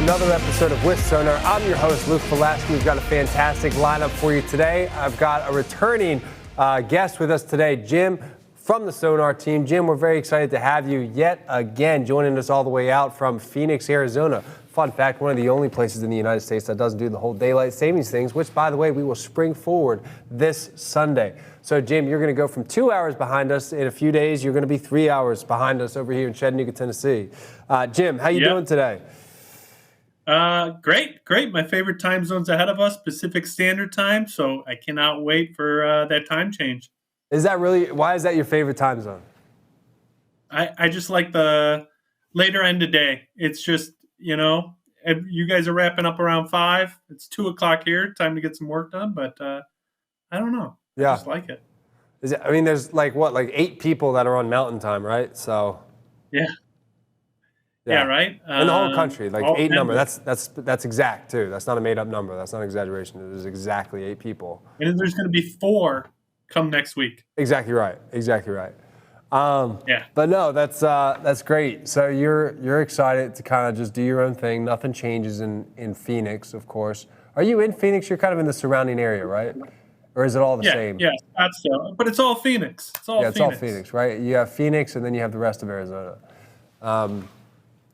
another episode of With Sonar. I'm your host, Luke Falasca. We've got a fantastic lineup for you today. I've got a returning guest with us today, Jim from the Sonar team. Jim, we're very excited to have you yet again, joining us all the way out from Phoenix, Arizona. Fun fact, one of the only places in the United States that doesn't do the whole daylight savings things, which, by the way, we will spring forward this Sunday. So, Jim, you're going to go from 2 hours behind us. In a few days, you're going to be 3 hours behind us over here in Chattanooga, Tennessee. Jim, how you doing today? Great. My favorite time zone's ahead of us, Pacific Standard Time, so I cannot wait for that time change. Is that really, why is that your favorite time zone? I just like the later end of day. It's just, you guys are wrapping up around 5. It's 2 o'clock here, time to get some work done, but I don't know. Yeah. I just like it. There's like 8 people that are on Mountain Time, right? So. Yeah, right. In the whole country, like 8 number. That's exact too. That's not a made up number. That's not an exaggeration. There's exactly 8 people. And there's going to be 4 come next week. Exactly right. But no, that's great. So you're excited to kind of just do your own thing. Nothing changes in Phoenix, of course. Are you in Phoenix? You're kind of in the surrounding area, right? Or is it all the same? Yeah, Scottsdale. But it's all Phoenix. It's all Phoenix, right? You have Phoenix, and then you have the rest of Arizona.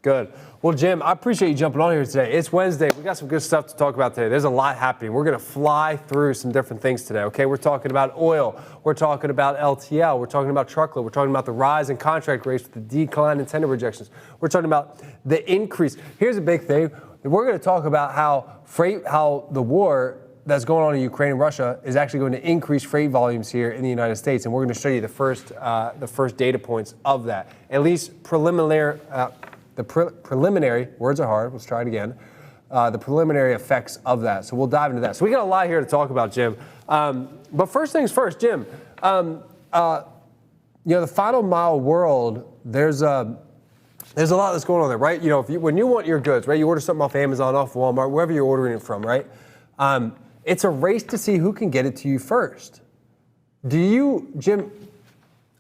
Good. Well, Jim, I appreciate you jumping on here today. It's Wednesday. We got some good stuff to talk about today. There's a lot happening. We're going to fly through some different things today, okay? We're talking about oil. We're talking about LTL. We're talking about truckload. We're talking about the rise in contract rates with the decline in tender rejections. We're talking about the increase. Here's a big thing. We're going to talk about how the war that's going on in Ukraine and Russia is actually going to increase freight volumes here in the United States, and we're going to show you the first data points of that, at least preliminary. The preliminary, words are hard, let's try it again, the preliminary effects of that. So we'll dive into that. So we got a lot here to talk about, Jim. But first things first, Jim, the final mile world, there's a lot that's going on there, right? When you want your goods, right, you order something off Amazon, off Walmart, wherever you're ordering it from, right? It's a race to see who can get it to you first. Do you, Jim,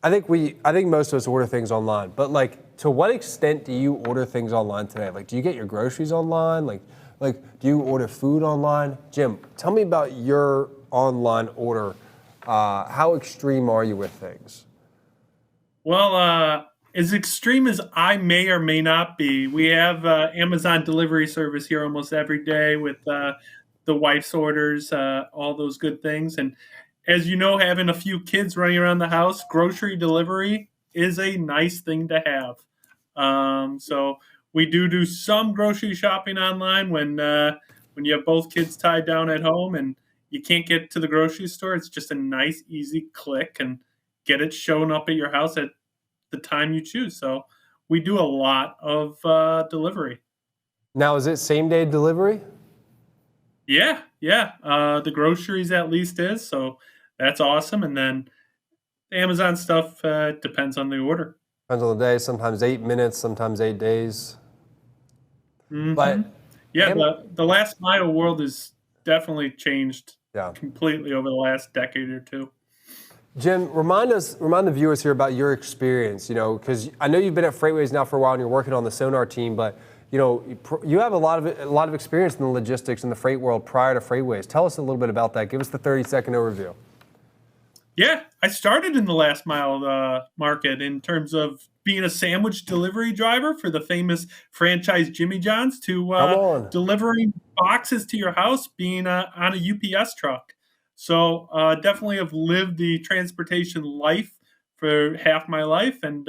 I think most of us order things online, but to what extent do you order things online today? Do you get your groceries online? Do you order food online? Jim, tell me about your online order. How extreme are you with things? Well, as extreme as I may or may not be, we have Amazon delivery service here almost every day with the wife's orders, all those good things. And as you know, having a few kids running around the house, grocery delivery is a nice thing to have. So we do some grocery shopping online when you have both kids tied down at home and you can't get to the grocery store. It's just a nice, easy click and get it shown up at your house at the time you choose. So we do a lot of delivery. Now, is it same-day delivery? Yeah. The groceries at least is, so that's awesome. And then the Amazon stuff depends on the order. Depends on the day, sometimes 8 minutes, sometimes 8 days. Mm-hmm. But the last mile world has definitely changed completely over the last decade or two. Jim, remind the viewers here about your experience, because I know you've been at Freightways now for a while and you're working on the Sonar team, but you have a lot of experience in the logistics in the freight world prior to Freightways. Tell us a little bit about that. Give us the 30-second overview. Yeah, I started in the last mile market in terms of being a sandwich delivery driver for the famous franchise Jimmy John's to delivering boxes to your house, being on a UPS truck. So definitely have lived the transportation life for half my life and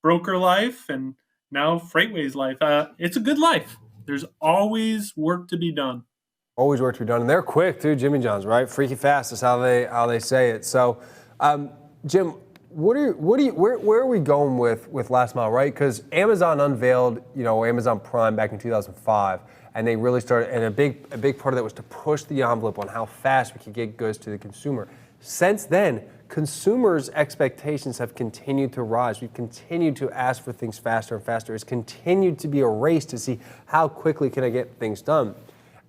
broker life and now Freightways life. It's a good life. There's always work to be done. Always work to be done, and they're quick too. Jimmy John's, right? Freaky fast is how they say it. So, Jim, where are we going with last mile, right? Because Amazon unveiled, Amazon Prime back in 2005, and they really started. And a big part of that was to push the envelope on how fast we could get goods to the consumer. Since then, consumers' expectations have continued to rise. We've continued to ask for things faster and faster. It's continued to be a race to see how quickly can I get things done.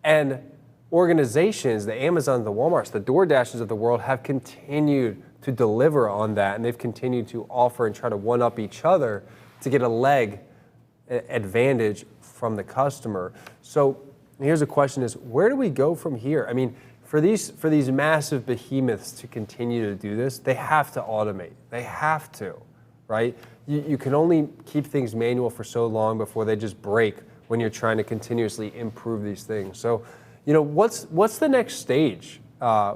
And organizations, the Amazons, the Walmarts, the DoorDashes of the world have continued to deliver on that, and they've continued to offer and try to one-up each other to get a leg advantage from the customer. So here's a question: is where do we go from here? I mean, for these massive behemoths to continue to do this, they have to automate. They have to, right? You can only keep things manual for so long before they just break when you're trying to continuously improve these things. So, what's the next stage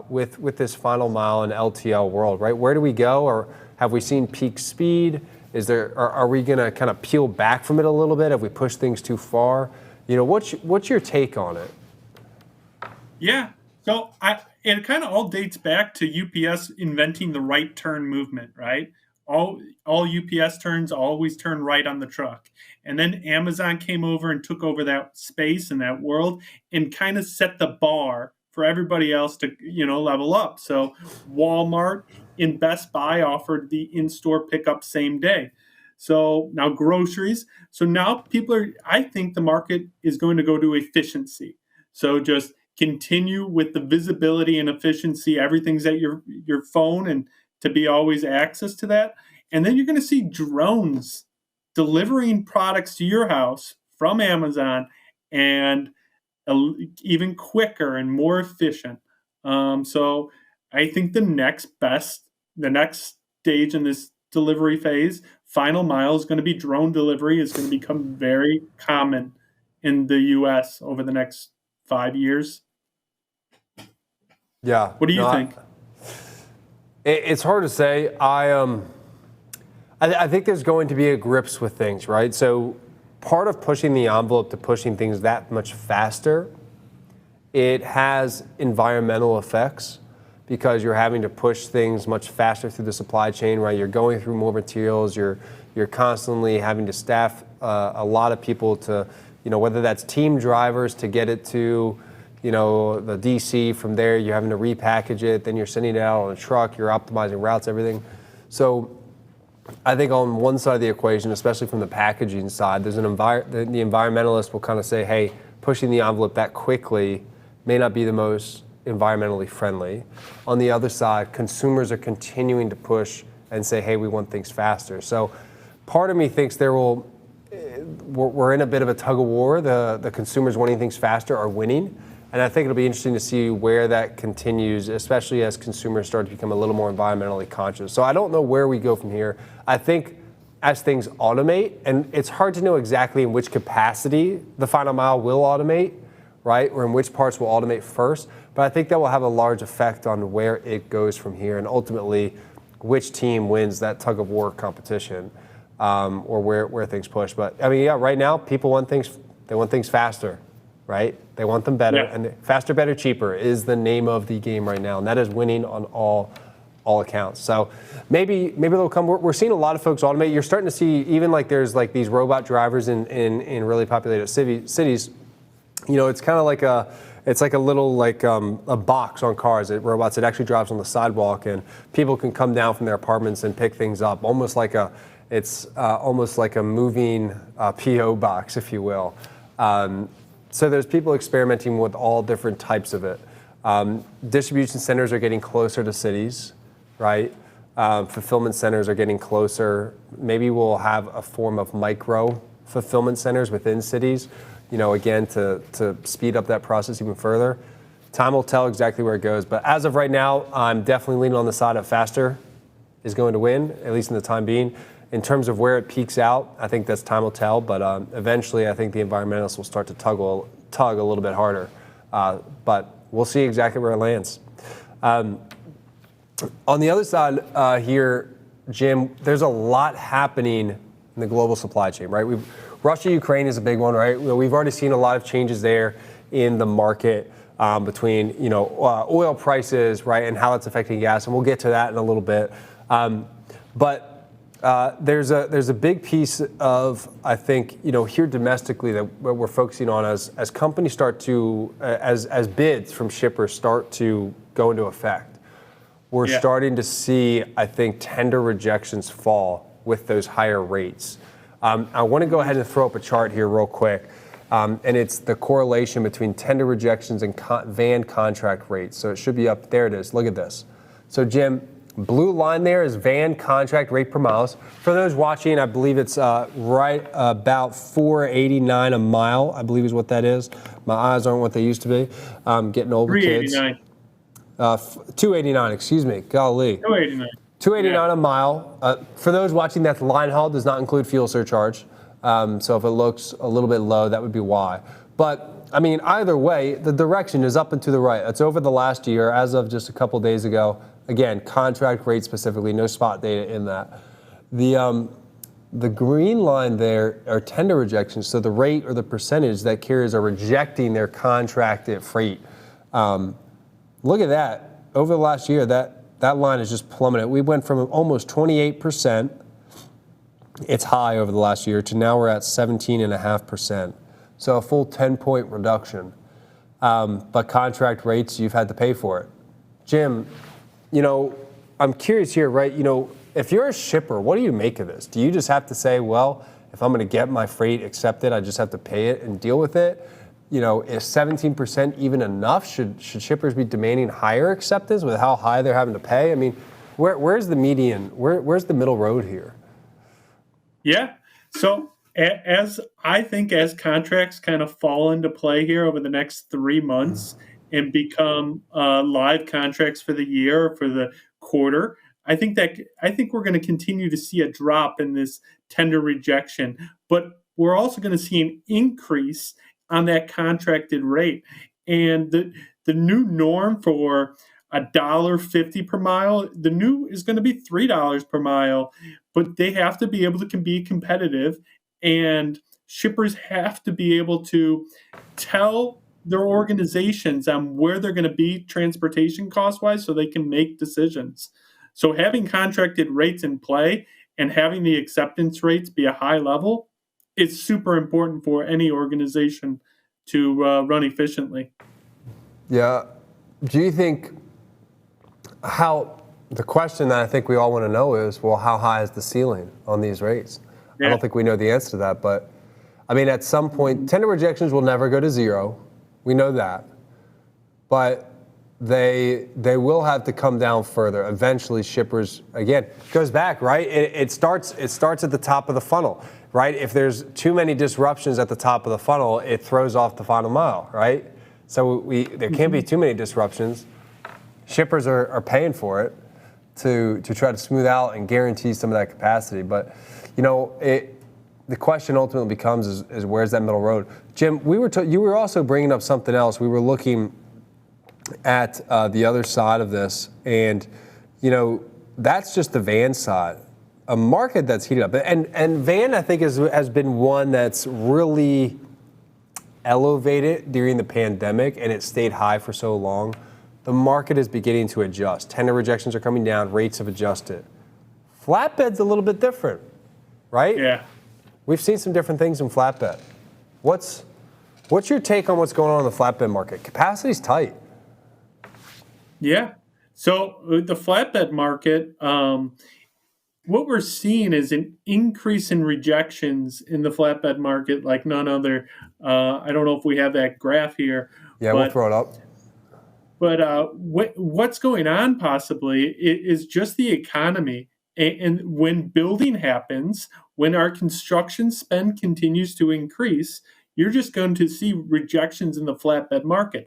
with this final mile and LTL world, right? Where do we go, or have we seen peak speed? Are we going to kind of peel back from it a little bit? Have we pushed things too far? What's your take on it? Yeah. So it kind of all dates back to UPS inventing the right turn movement, right? All UPS turns always turn right on the truck. And then Amazon came over and took over that space and that world and kind of set the bar for everybody else to, level up. So Walmart and Best Buy offered the in-store pickup same day. So now groceries. So now I think the market is going to go to efficiency. So just continue with the visibility and efficiency. Everything's at your phone and to be always access to that. And then you're going to see drones delivering products to your house from Amazon and even quicker and more efficient. So I think the next stage in this delivery phase, final mile, is going to be drone delivery. Is going to become very common in the U.S. over the next 5 years. Yeah. What do you think? It's hard to say. I think there's going to be a grips with things, right? So part of pushing the envelope to pushing things that much faster, it has environmental effects because you're having to push things much faster through the supply chain, right? You're going through more materials. You're constantly having to staff a lot of people to, whether that's team drivers to get it to, the DC. From there, you're having to repackage it. Then you're sending it out on a truck. You're optimizing routes, everything. So I think on one side of the equation, especially from the packaging side, there's the environmentalist will kind of say, hey, pushing the envelope that quickly may not be the most environmentally friendly. On the other side, consumers are continuing to push and say, hey, we want things faster. So part of me thinks we're in a bit of a tug of war. The consumers wanting things faster are winning. And I think it'll be interesting to see where that continues, especially as consumers start to become a little more environmentally conscious. So I don't know where we go from here. I think as things automate, and it's hard to know exactly in which capacity the final mile will automate, right? Or in which parts will automate first. But I think that will have a large effect on where it goes from here and ultimately which team wins that tug of war competition or where things push. But I mean, yeah, right now people want things faster. Right? They want them better, and faster, better, cheaper is the name of the game right now, and that is winning on all accounts. So maybe they'll come. We're seeing a lot of folks automate. You're starting to see even there's these robot drivers in really populated cities. It's kind of like a little a box on cars. Robots. It actually drives on the sidewalk, and people can come down from their apartments and pick things up, almost like a moving PO box, if you will. So there's people experimenting with all different types of it. Distribution centers are getting closer to cities, right? Fulfillment centers are getting closer. Maybe we'll have a form of micro fulfillment centers within cities, again, to speed up that process even further. Time will tell exactly where it goes. But as of right now, I'm definitely leaning on the side of faster is going to win, at least in the time being. In terms of where it peaks out, I think that's time will tell, but eventually I think the environmentalists will start to tug a little bit harder. But we'll see exactly where it lands. On the other side here, Jim, there's a lot happening in the global supply chain, right? Russia-Ukraine is a big one, right? We've already seen a lot of changes there in the market between oil prices, right, and how it's affecting gas, and we'll get to that in a little bit. But there's a big piece of, I think, here domestically that we're focusing on as companies start to, as bids from shippers start to go into effect. We're starting to see, I think, tender rejections fall with those higher rates. I want to go ahead and throw up a chart here real quick, and it's the correlation between tender rejections and van contract rates. So it should be up. There it is. Look at this. So, Jim, Blue line there is van contract rate per miles. For those watching, I believe it's right about $4.89 a mile, I believe is what that is. My eyes aren't what they used to be. I'm getting old with kids. $3.89. $2.89, excuse me. Golly. $2.89. $2.89 a mile. For those watching, that line haul does not include fuel surcharge. So if it looks a little bit low, that would be why. But, I mean, either way, the direction is up and to the right. That's over the last year, as of just a couple days ago. Again, contract rate specifically, no spot data in that. The green line there are tender rejections, so the rate or the percentage that carriers are rejecting their contracted freight. Look at that. Over the last year, that line has just plummeted. We went from almost 28%, it's high over the last year, to now we're at 17.5%. So a full 10-point reduction. But contract rates, you've had to pay for it. Jim, I'm curious here, right? If you're a shipper, what do you make of this? Do you just have to say, well, if I'm going to get my freight accepted, I just have to pay it and deal with it? Is 17% even enough? Should shippers be demanding higher acceptance with how high they're having to pay? I mean, where's the median? Where's the middle road here? Yeah. So as contracts kind of fall into play here over the next 3 months and become live contracts for the year or for the quarter, I think we're going to continue to see a drop in this tender rejection, but we're also going to see an increase on that contracted rate. And the new norm for $1.50 per mile, the new is going to be $3 per mile, but they have to be able to be competitive, and shippers have to be able to tell their organizations on where they're going to be transportation cost-wise so they can make decisions. So having contracted rates in play and having the acceptance rates be a high level is super important for any organization to run efficiently. Yeah. Do you think the question that I think we all want to know is, well, how high is the ceiling on these rates? Yeah. I don't think we know the answer to that, but I mean, at some point, tender rejections will never go to zero. We know that. But they will have to come down further. Eventually, shippers, again, it goes back, right? It starts at the top of the funnel, right? If there's too many disruptions at the top of the funnel, it throws off the final mile, right? So there can't be too many disruptions. Shippers are paying for it to try to smooth out and guarantee some of that capacity. But, the question ultimately becomes is where's that middle road? Jim, you were also bringing up something else. We were looking at the other side of this, and that's just the van side, a market that's heated up, and van I think has been one that's really elevated during the pandemic, and it stayed high for so long. The market is beginning to adjust. Tender rejections are coming down. Rates have adjusted. Flatbed's a little bit different, right? Yeah. We've seen some different things in flatbed. What's your take on what's going on in the flatbed market? Capacity's tight. Yeah. So the flatbed market, what we're seeing is an increase in rejections in the flatbed market like none other. I don't know if we have that graph here. Yeah, we'll throw it up. But what's going on possibly is just the economy. And when building happens, when our construction spend continues to increase, you're just going to see rejections in the flatbed market.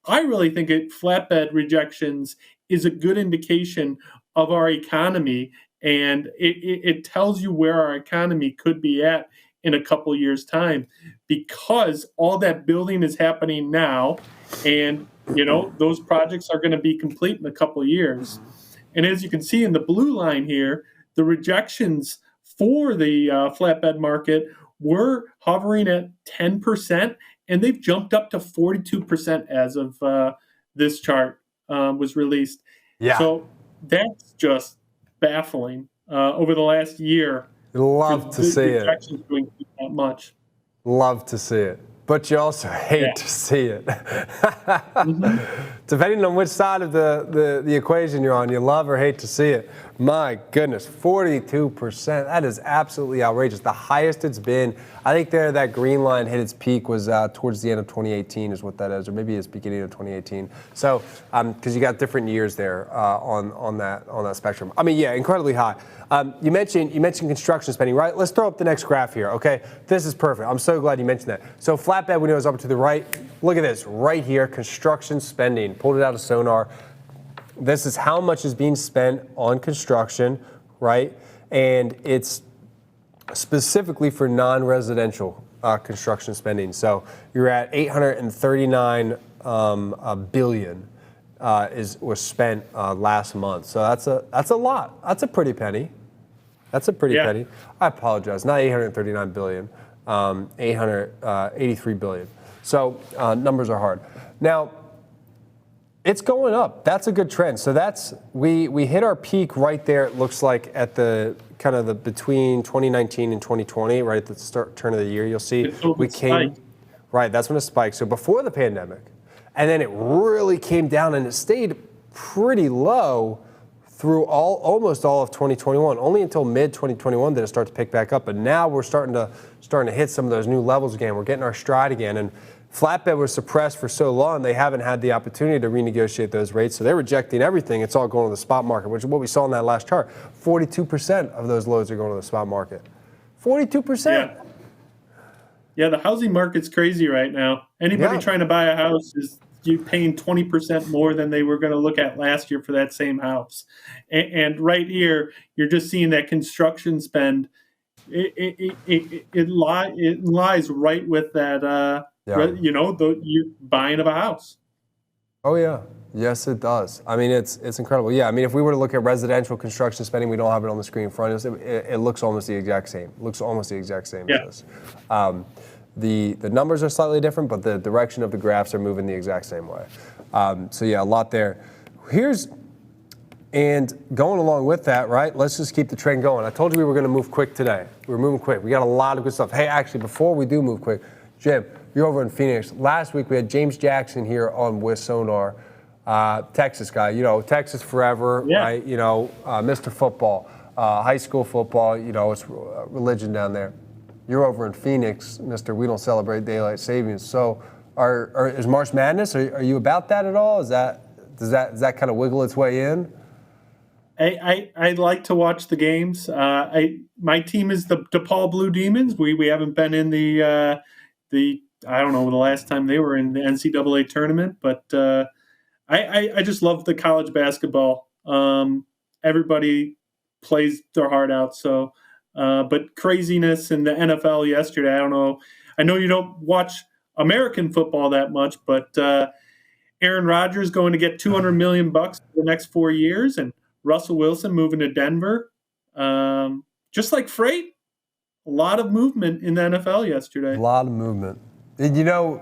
I really think flatbed rejections is a good indication of our economy, and it tells you where our economy could be at in a couple years' time, because all that building is happening now, and those projects are going to be complete in a couple of years. And as you can see in the blue line here, the rejections for the flatbed market were hovering at 10%, and they've jumped up to 42% as of this chart was released. Yeah. So that's just baffling. Over the last year, love to see it. Rejections doing that much. Love to see it, but you also hate to see it. Depending on which side of the equation you're on, you love or hate to see it. My goodness, 42%. That is absolutely outrageous. The highest it's been. I think that green line hit its peak was towards the end of 2018 is what that is, or maybe it's beginning of 2018. So, because you got different years there on that spectrum. I mean, yeah, incredibly high. You mentioned construction spending, right? Let's throw up the next graph here, okay? This is perfect. I'm so glad you mentioned that. So flatbed window is up to the right. Look at this right here, construction spending. Pulled it out of Sonar. This is how much is being spent on construction, right? And it's specifically for non-residential construction spending. So you're at 839 billion was spent last month. So that's a lot. That's a pretty penny. That's a pretty penny. I apologize. Not 839 billion. 883 billion. So numbers are hard. Now, it's going up. That's a good trend. So we hit our peak right there. It looks like at the kind of the between 2019 and 2020, right at the turn of the year. You'll see we came right. That's when it spiked. So before the pandemic, and then it really came down and it stayed pretty low through almost all of 2021. Only until mid 2021 did it start to pick back up. But now we're starting to hit some of those new levels again. We're getting our stride again. And flatbed was suppressed for so long, they haven't had the opportunity to renegotiate those rates. So they're rejecting everything. It's all going to the spot market, which is what we saw in that last chart. 42% of those loads are going to the spot market. 42%. Yeah, the housing market's crazy right now. Anybody trying to buy a house is paying 20% more than they were going to look at last year for that same house. And right here, you're just seeing that construction spend. It lies right with that. You're buying of a house. Oh, yeah. Yes, it does. I mean, it's incredible. Yeah, I mean, if we were to look at residential construction spending, we don't have it on the screen in front of us. It looks almost the exact same. As this. The numbers are slightly different, but the direction of the graphs are moving the exact same way. So, yeah, a lot there. And going along with that, right, let's just keep the trend going. I told you we were going to move quick today. We're moving quick. We got a lot of good stuff. Hey, actually, before we do move quick, Jim, you're over in Phoenix. Last week we had James Jackson here on with Sonar, Texas guy. You know, Texas forever, right? You know, Mr. Football, high school football. You know, it's religion down there. You're over in Phoenix, Mr. We don't celebrate daylight savings. So, is March Madness? Are you about that at all? Does that kind of wiggle its way in? I like to watch the games. My team is the DePaul Blue Demons. We haven't been in the I don't know the last time they were in the NCAA tournament, but I just love the college basketball. Everybody plays their heart out. So, but craziness in the NFL yesterday. I don't know. I know you don't watch American football that much, but Aaron Rodgers going to get $200 million for the next 4 years, and Russell Wilson moving to Denver. Just like freight, a lot of movement in the NFL yesterday. A lot of movement. You know,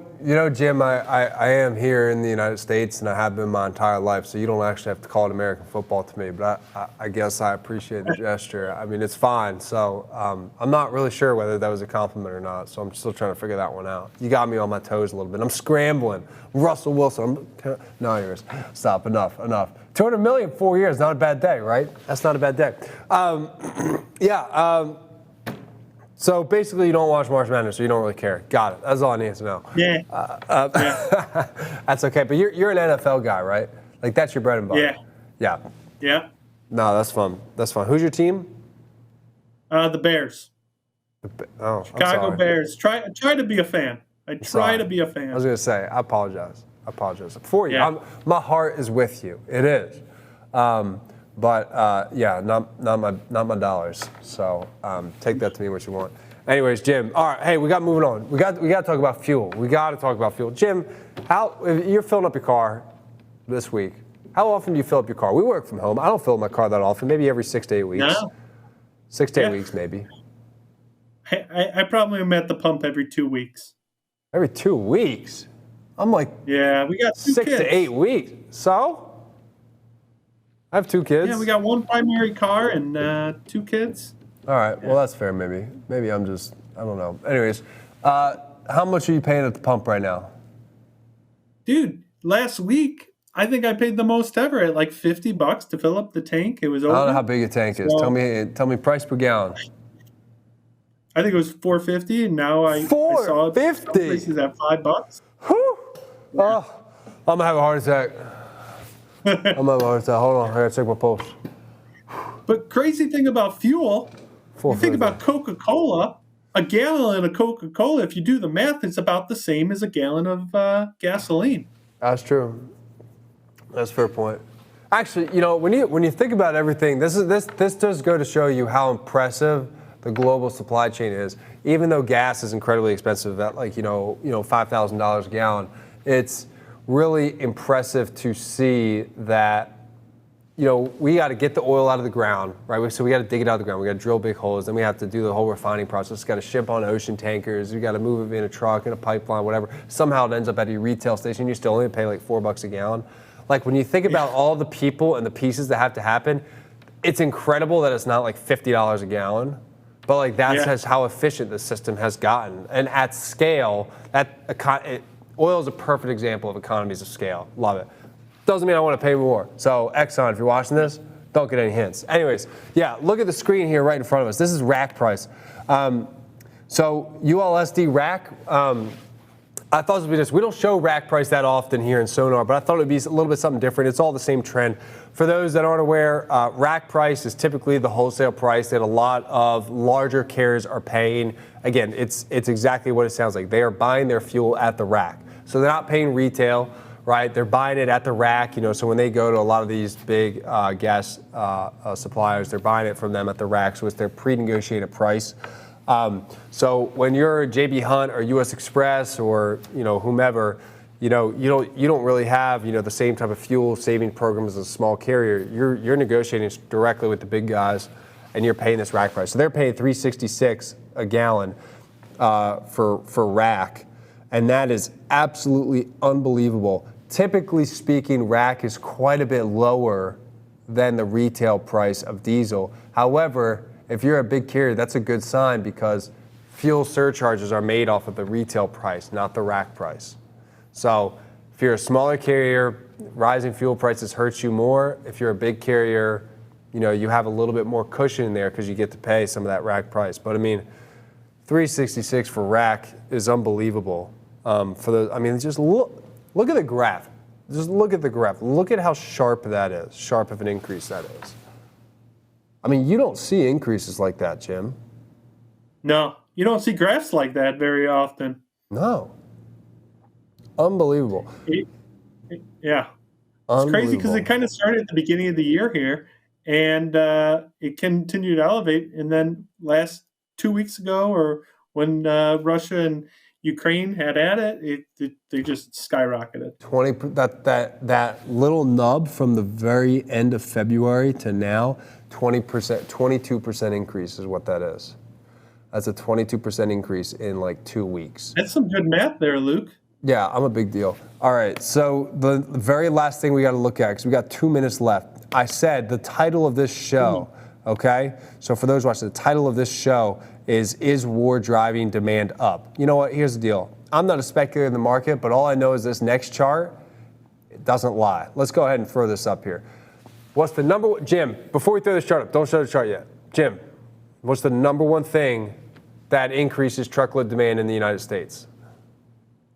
Jim, I am here in the United States, and I have been my entire life, so you don't actually have to call it American football to me, but I guess I appreciate the gesture. I mean, it's fine. So I'm not really sure whether that was a compliment or not, so I'm still trying to figure that one out. You got me on my toes a little bit. I'm scrambling. Russell Wilson. No, yours. Stop. Enough. $200 million, 4 years, not a bad day, right? That's not a bad day. So basically, you don't watch March Madness, so you don't really care. Got it. That's all I need to know. Yeah. That's okay. But you're an NFL guy, right? Like that's your bread and butter. Yeah. No, that's fun. Who's your team? The Bears. Chicago Bears. Try to be a fan. I was gonna say, I apologize for you. Yeah. My heart is with you. It is. But not my dollars. So take that to me what you want. Anyways, Jim. All right. Hey, we got moving on. We got to talk about fuel. Jim, if you're filling up your car this week, how often do you fill up your car? We work from home. I don't fill up my car that often. Maybe every 6 to 8 weeks. No. 6 to 8 weeks, maybe. I probably am at the pump every 2 weeks. Every 2 weeks? I'm like, yeah, we got 6 to 8 weeks. So? I have 2 kids. Yeah, we got 1 primary car and 2 kids. All right. Yeah. Well, that's fair, maybe. Maybe I'm just, I don't know. Anyways, how much are you paying at the pump right now? Dude, last week I think I paid the most ever at like $50 to fill up the tank. It was I over. don't know how big a tank is. So- Tell me price per gallon. I think it was $4.50, and now I saw it $4.50? places at $5. Whew. Oh, I'm gonna have a heart attack. I'm gonna have a heart attack. Hold on, I gotta check my pulse. But crazy thing about fuel, you think $4.50. about Coca-Cola, a gallon of Coca-Cola, if you do the math, it's about the same as a gallon of gasoline. That's true. That's a fair point. Actually, when you think about everything, this does go to show you how impressive the global supply chain is. Even though gas is incredibly expensive at $5,000 a gallon, it's really impressive to see that we got to get the oil out of the ground, right? So we got to dig it out of the ground. We got to drill big holes. Then we have to do the whole refining process. Got to ship on ocean tankers. You got to move it in a truck, in a pipeline, whatever. Somehow it ends up at your retail station. You still only pay like $4 a gallon. Like when you think about all the people and the pieces that have to happen, it's incredible that it's not like $50 a gallon. But like that's how efficient the system has gotten. And at scale, oil is a perfect example of economies of scale. Love it. Doesn't mean I want to pay more. So Exxon, if you're watching this, don't get any hints. Anyways, look at the screen here right in front of us. This is rack price. So ULSD rack, I thought this would be just, we don't show rack price that often here in Sonar, but I thought it would be a little bit something different. It's all the same trend. For those that aren't aware, rack price is typically the wholesale price that a lot of larger carriers are paying. Again, it's exactly what it sounds like. They are buying their fuel at the rack. So they're not paying retail, right? They're buying it at the rack, so when they go to a lot of these big gas suppliers, they're buying it from them at the rack, so it's their pre-negotiated price. So when you're JB Hunt or US Express or whomever, you don't really have the same type of fuel saving program as a small carrier. You're negotiating directly with the big guys, and you're paying this rack price. So they're paying $3.66 a gallon for rack, and that is absolutely unbelievable. Typically speaking, rack is quite a bit lower than the retail price of diesel. However, if you're a big carrier, that's a good sign because fuel surcharges are made off of the retail price, not the rack price. So if you're a smaller carrier, rising fuel prices hurts you more. If you're a big carrier, you have a little bit more cushion in there because you get to pay some of that rack price. But I mean, $3.66 for rack is unbelievable. Just look at the graph. Just look at the graph. Look at how sharp that is. Sharp of an increase that is. I mean, you don't see increases like that, Jim. No, you don't see graphs like that very often. No. Unbelievable. It's crazy because it kind of started at the beginning of the year here, and it continued to elevate. And then last 2 weeks ago, or when Russia and Ukraine had at it, they just skyrocketed. 20 that little nub from the very end of February to now, 20%, 22% increase is what that is. That's a 22% increase in like 2 weeks. That's some good math there, Luke. Yeah, I'm a big deal. All right, so the very last thing we got to look at, because we got 2 minutes left. I said the title of this show, okay? So for those watching, the title of this show is war driving demand up? You know what, here's the deal. I'm not a speculator in the market, but all I know is this next chart, it doesn't lie. Let's go ahead and throw this up here. What's the number one, Jim, before we throw this chart up, don't show the chart yet. Jim, what's the number one thing that increases truckload demand in the United States?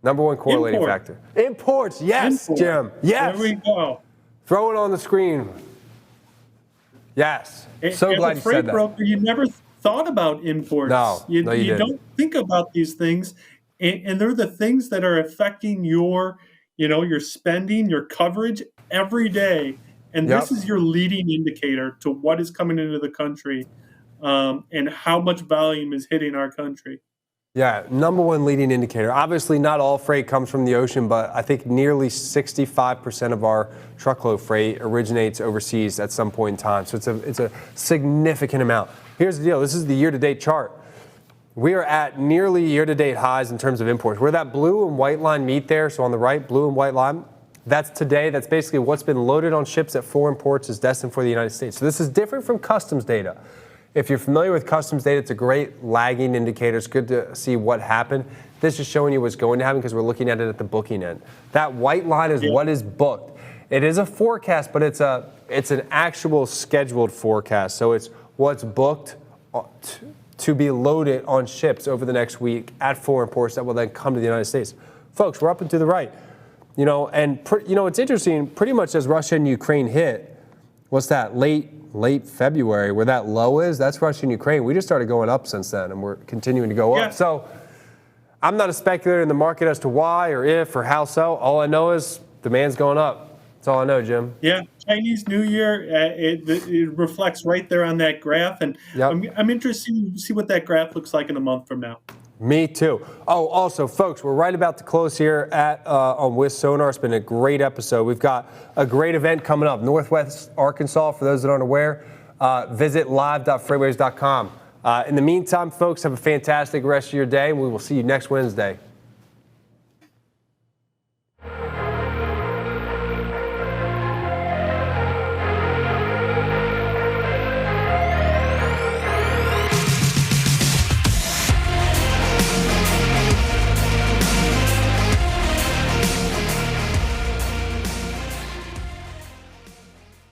Number one correlating factor. Imports, yes, Jim, yes. There we go. Throw it on the screen. Yes, so glad you said that. As a freight broker, you never thought about imports. No, you don't think about these things, and they're the things that are affecting your spending, your coverage every day. And this is your leading indicator to what is coming into the country and how much volume is hitting our country. Yeah, number one leading indicator. Obviously, not all freight comes from the ocean, but I think nearly 65% of our truckload freight originates overseas at some point in time. So it's a significant amount. Here's the deal. This is the year-to-date chart. We are at nearly year-to-date highs in terms of imports. Where that blue and white line meet there, so on the right, blue and white line, that's today. That's basically what's been loaded on ships at foreign ports is destined for the United States. So this is different from customs data. If you're familiar with customs data, it's a great lagging indicator. It's good to see what happened. This is showing you what's going to happen because we're looking at it at the booking end. That white line is what is booked. It is a forecast, but it's an actual scheduled forecast. So it's what's booked to be loaded on ships over the next week at foreign ports that will then come to the United States. Folks, we're up and to the right. And it's interesting, pretty much as Russia and Ukraine hit, what's that, late February, where that low is, that's Russia and Ukraine. We just started going up since then, and we're continuing to go up. So I'm not a speculator in the market as to why or if or how so. All I know is demand's going up. That's all I know, Jim. Yeah, Chinese New Year, it reflects right there on that graph. And I'm interested to see what that graph looks like in a month from now. Me too. Oh, also, folks, we're right about to close here on With Sonar. It's been a great episode. We've got a great event coming up, Northwest Arkansas. For those that aren't aware, visit live.freightwaves.com. In the meantime, folks, have a fantastic rest of your day. We will see you next Wednesday.